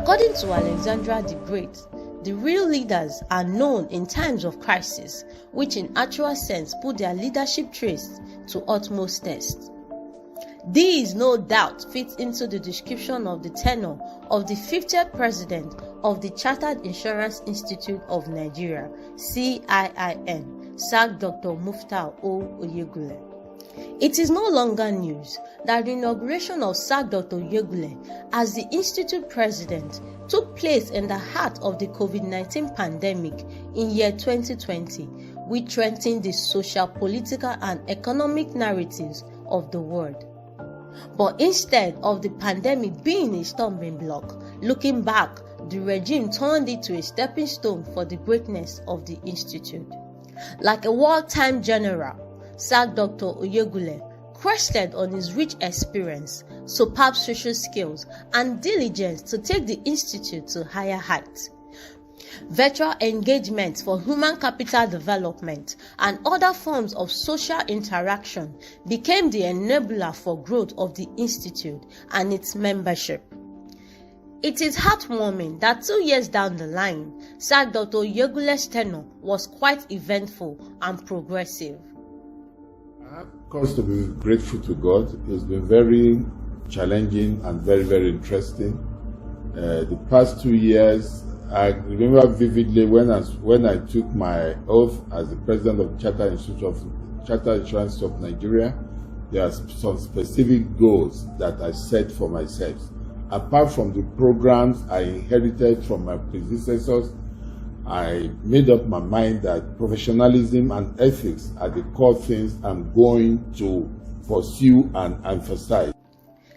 According to Alexander the Great, the real leaders are known in times of crisis, which in actual sense put their leadership traits to utmost test. These no doubt fit into the description of the tenure of the 50th president of the Chartered Insurance Institute of Nigeria, CIIN, Sir Dr. Muftau Oyegunle. It is no longer news that the inauguration of Sir Dr. Oyegunle as the Institute President took place in the heart of the COVID-19 pandemic in year 2020, which threatened the social, political, and economic narratives of the world. But instead of the pandemic being a stumbling block, looking back, the regime turned it to a stepping stone for the greatness of the Institute. Like a wartime general, Sir Dr. Oyegunle crested on his rich experience, superb social skills, and diligence to take the Institute to higher heights. Virtual engagement for human capital development and other forms of social interaction became the enabler for growth of the Institute and its membership. It is heartwarming that 2 years down the line, Sir Dr. Oyegunle's tenure was quite eventful and progressive. I have cause to be grateful to God. It's been very challenging and very, very interesting. The past 2 years, I remember vividly when I took my oath as the president of the Chartered Insurance of Nigeria. There are some specific goals that I set for myself. Apart from the programs I inherited from my predecessors, I made up my mind that professionalism and ethics are the core things I'm going to pursue and emphasize.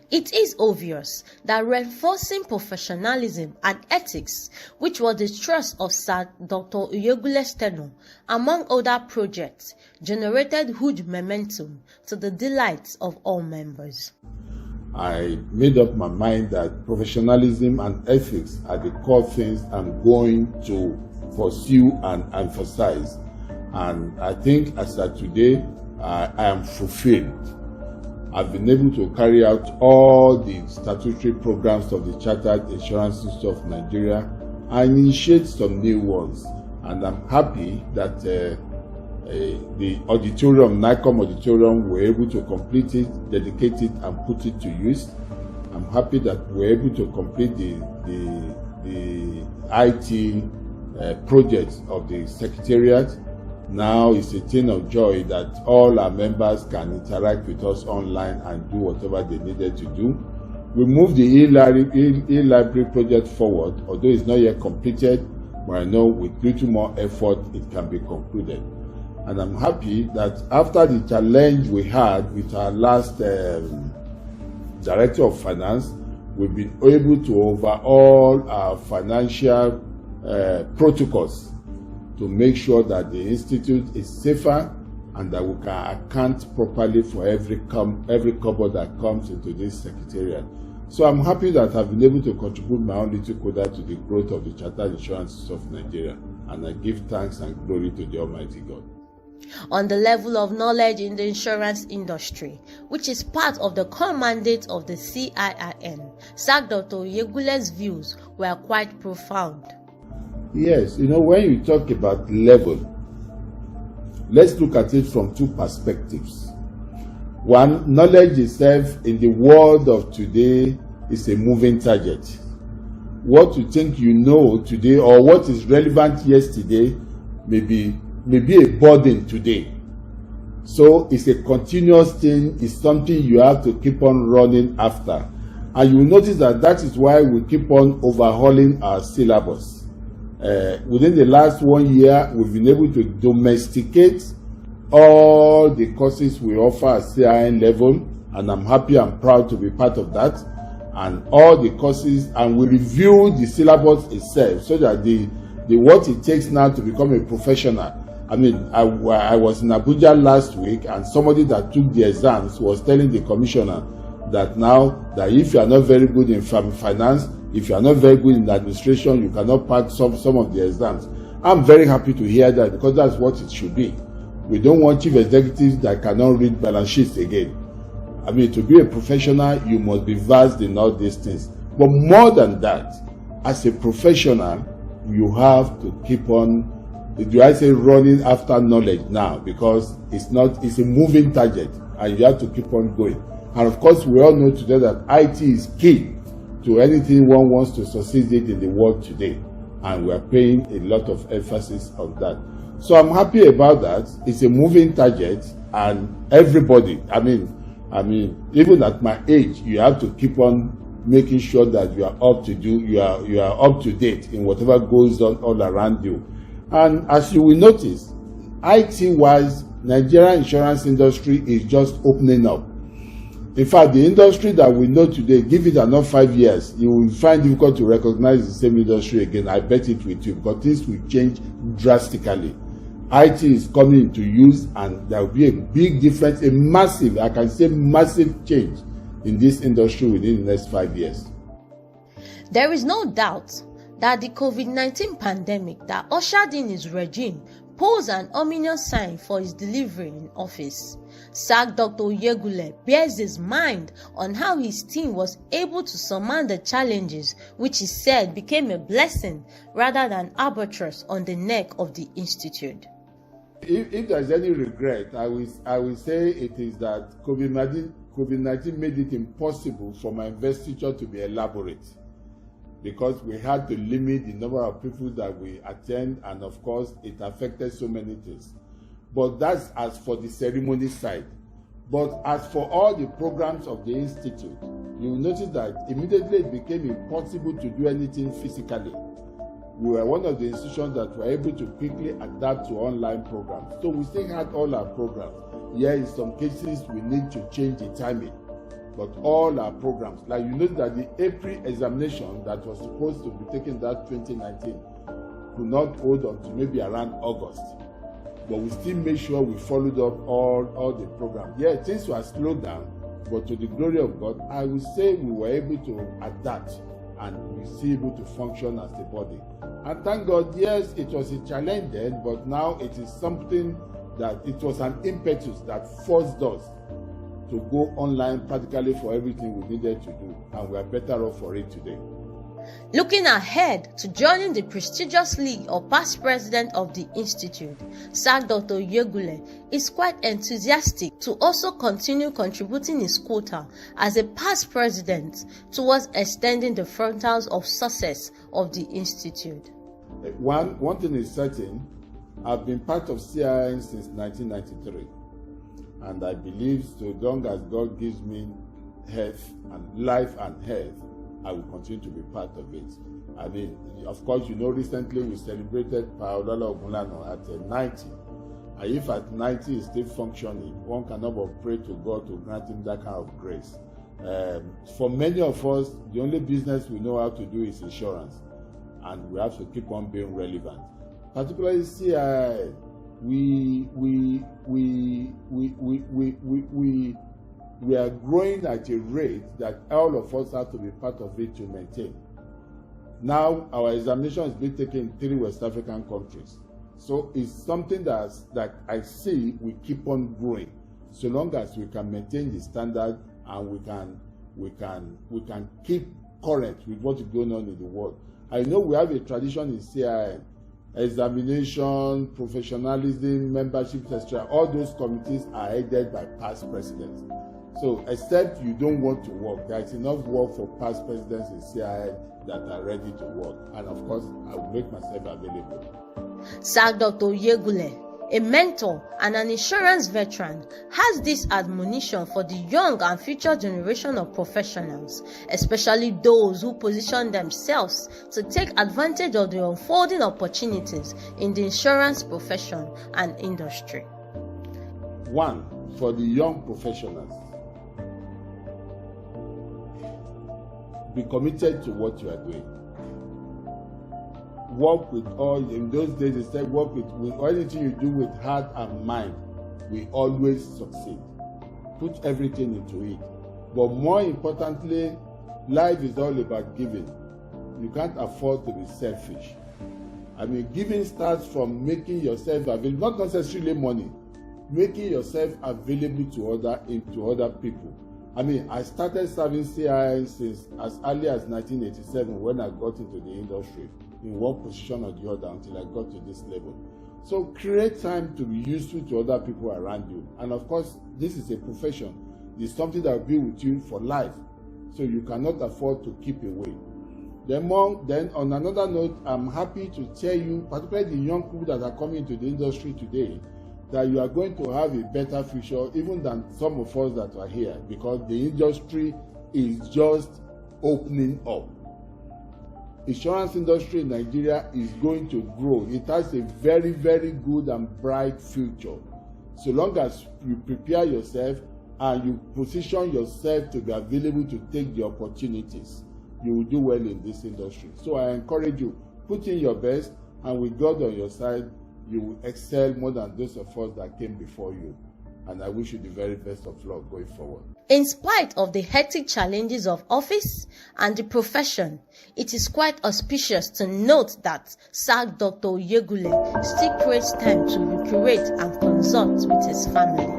It is obvious that reinforcing professionalism and ethics, which was the thrust of Sir Dr. Oyegunle's tenure, among other projects, generated huge momentum to the delights of all members. I made up my mind that professionalism and ethics are the core things I'm going to pursue and emphasize. And I think as of today, I am fulfilled. I've been able to carry out all the statutory programs of the Chartered Insurance Institute of Nigeria and initiate some new ones. And I'm happy that the auditorium, NICOM auditorium, were able to complete it, dedicate it, and put it to use. I'm happy that we're able to complete the IT projects of the Secretariat. Now it's a thing of joy that all our members can interact with us online and do whatever they needed to do. We moved the e-library project forward, although it's not yet completed, but I know with little more effort it can be concluded. And I'm happy that after the challenge we had with our last Director of Finance, we've been able to overhaul our financial protocols to make sure that the Institute is safer and that we can account properly for every couple that comes into this Secretariat. So I'm happy that I've been able to contribute my own little quota to the growth of the Chartered Insurance of Nigeria, and I give thanks and glory to the Almighty God. On the level of knowledge in the insurance industry, which is part of the core mandate of the CIIN, Sir Dr. Oyegunle's views were quite profound. Yes, when you talk about level, let's look at it from two perspectives. One, knowledge itself in the world of today is a moving target. What you think you know today or what is relevant yesterday may be a burden today. So it's a continuous thing, it's something you have to keep on running after. And you will notice that is why we keep on overhauling our syllabus. Within the last 1 year, we've been able to domesticate all the courses we offer at CIN level, and I'm happy and proud to be part of that. And all the courses, and we review the syllabus itself so that the what it takes now to become a professional. I mean, I was in Abuja last week, and somebody that took the exams was telling the commissioner that now that if you are not very good in finance, if you are not very good in administration, you cannot pass some of the exams. I'm very happy to hear that, because that's what it should be. We don't want chief executives that cannot read balance sheets again. I mean, to be a professional, you must be versed in all these things. But more than that, as a professional, you have to keep on, do I say running after knowledge now, because it's a moving target and you have to keep on going. And of course, we all know today that IT is key to anything one wants to succeed in the world today. And we are paying a lot of emphasis on that. So I'm happy about that. It's a moving target, and everybody, I mean, even at my age, you have to keep on making sure that you are up to date in whatever goes on all around you. And as you will notice, IT-wise, Nigerian insurance industry is just opening up. In fact, the industry that we know today, give it another 5 years, you will find it difficult to recognize the same industry again. I bet it will too, because things will change drastically. IT is coming into use, and there will be a big difference, a massive, I can say massive change in this industry within the next 5 years. There is no doubt that the COVID-19 pandemic that ushered in his regime posed an ominous sign for his delivery in office. SAG Dr. Oyegunle bears his mind on how his team was able to surmount the challenges, which he said became a blessing rather than albatross on the neck of the institute. If there's any regret, I will say it is that COVID-19 made it impossible for my investiture to be elaborate, because we had to limit the number of people that we attend, and of course it affected so many things. But that's as for the ceremony side. But as for all the programs of the institute, you will notice that immediately it became impossible to do anything physically. We were one of the institutions that were able to quickly adapt to online programs. So we still had all our programs. Yeah, in some cases we need to change the timing, but all our programs, like you know that the April examination that was supposed to be taken that 2019 could not hold on to maybe around August. But we still made sure we followed up all the programs. Yeah, things were slowed down, but to the glory of God, I will say we were able to adapt and we were still able to function as a body. And thank God, yes, it was a challenge then, but now it is something that it was an impetus that forced us to go online practically for everything we needed to do, and we are better off for it today. Looking ahead to joining the prestigious league of past president of the institute, SAG Dr. Oyegunle is quite enthusiastic to also continue contributing his quota as a past president towards extending the frontals of success of the institute. One thing is certain, I've been part of Ciin since 1993, and I believe so long as God gives me health and life and health, I will continue to be part of it. I mean, of course, you know, recently we celebrated Muftau Oyegunle at 90. And if at 90 is still functioning, one cannot but pray to God to grant him that kind of grace. For many of us, the only business we know how to do is insurance, and we have to keep on being relevant. Particularly CII, we are growing at a rate that all of us have to be part of it to maintain. Now, our examination is being taken in 3 West African countries. So it's something that I see we keep on growing, so long as we can maintain the standard and we can keep current with what is going on in the world. I know we have a tradition in CIN, examination, professionalism, membership, etc. All those committees are headed by past presidents. So except you don't want to work, there is enough work for past presidents in CIN that are ready to work. And of course, I will make myself available. SAG Dr. Oyegunle, a mentor and an insurance veteran, has this admonition for the young and future generation of professionals, especially those who position themselves to take advantage of the unfolding opportunities in the insurance profession and industry. 1, for the young professionals, be committed to what you are doing. Work with all, in those days they said work with anything you do with heart and mind, we always succeed. Put everything into it. But more importantly, life is all about giving. You can't afford to be selfish. I mean, giving starts from making yourself available, not necessarily money, making yourself available to other people. I mean, I started serving CIN since as early as 1987 when I got into the industry, in one position or the other until I got to this level. So create time to be useful to other people around you. And of course, this is a profession. It's something that will be with you for life. So you cannot afford to keep away. Then on another note, I'm happy to tell you, particularly the young people that are coming into the industry today, that you are going to have a better future even than some of us that are here, because the industry is just opening up. Insurance industry in Nigeria is going to grow. It has a very, very good and bright future. So long as you prepare yourself and you position yourself to be available to take the opportunities, you will do well in this industry. So I encourage you, put in your best, and with God on your side, you will excel more than those of us that came before you. And I wish you the very best of luck going forward. In spite of the hectic challenges of office and the profession, it is quite auspicious to note that Dr. Oyegunle still creates time to recreate and consult with his family.